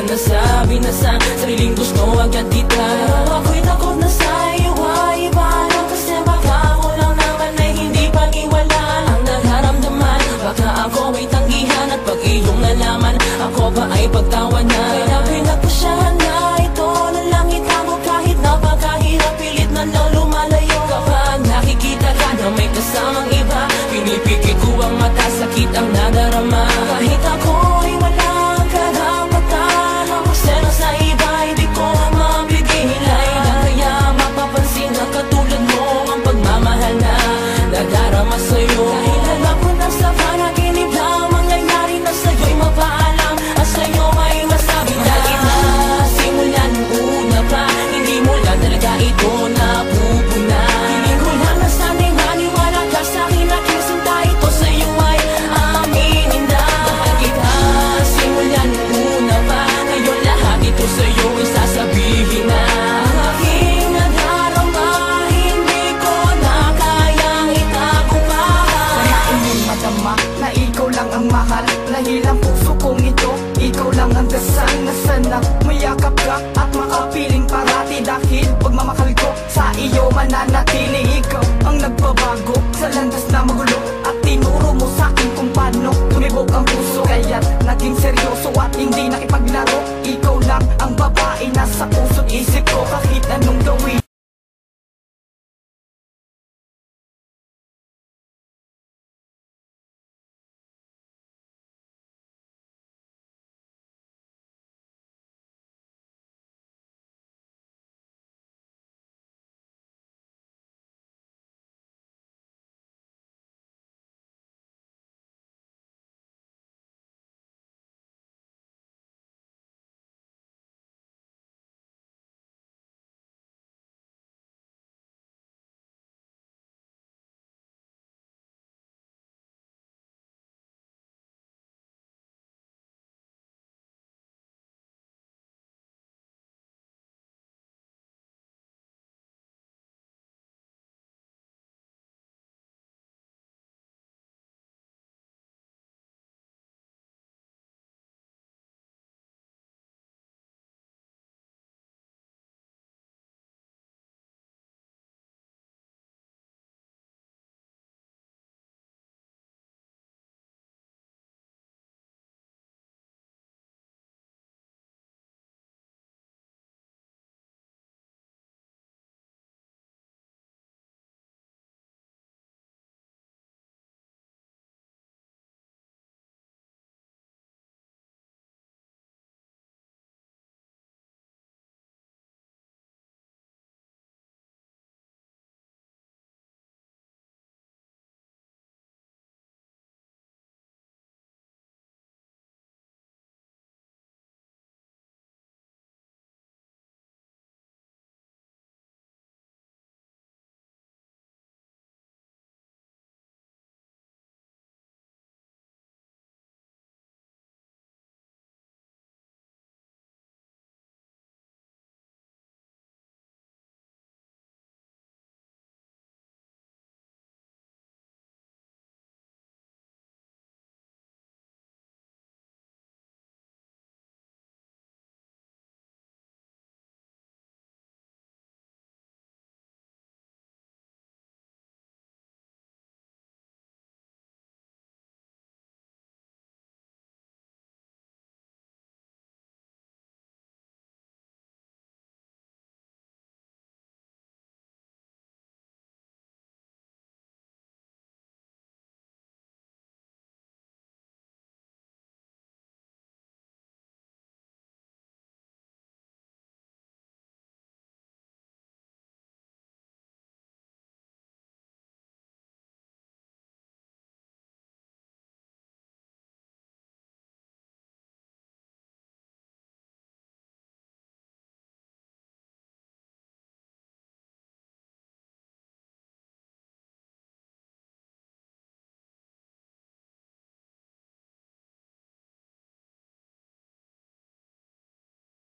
nasabi na sa sariling gusto agad kita. Pero ako'y takot na sa iyo ay iwanan, kasi baka ako lang naman ay hindi pag-iwalan ang nararamdaman. Baka ako ay tanggihan at pag iyong nalaman, ako ba ay pagtawanan. Kaya pinagpasyahan na ito na lang itago, kahit napakahirap pilit na lang lumalayo. Kapag nakikita ka na may kasamang iba, pinipikit ko ang mata, sakit ang nadarama. Kahit ako'y walang karapatan, ang magseno sa iba hindi ko mapigilay. Kaya mapapansin na katulad mo ang pagmamahal na nadarama sa'yo. Dahil alam ko na sa panaginip lang mangyayari na sa'yo'y mapaalam at sa'yo ay masabi na kita. Simula nung una pa, hindi mo lang talaga ito napupuna. Hindi ko lang na sana'y maniwala ka sa'kin, aking sinta ito sa'yo ay aminin na. Mahal kita simula nung una pa, ngayon lahat ito sa'yo ay sasabihin na. Ang aking nadarama hindi ko na kayang itago pa. Sanain mong madama na ikaw lang ang mahal, dahil ang puso kong ito, ikaw lang ang dasal na sana mayakap ka at makapiling parati. Dahil pagmamahal ko sa iyo mananatili, ikaw ang nagbabago sa landas na magulo at tinuro mo sa'kin kung paano tumibok ang puso. Kaya't naging seryoso at hindi nakipaglaro, ikaw lang ang babae na sa puso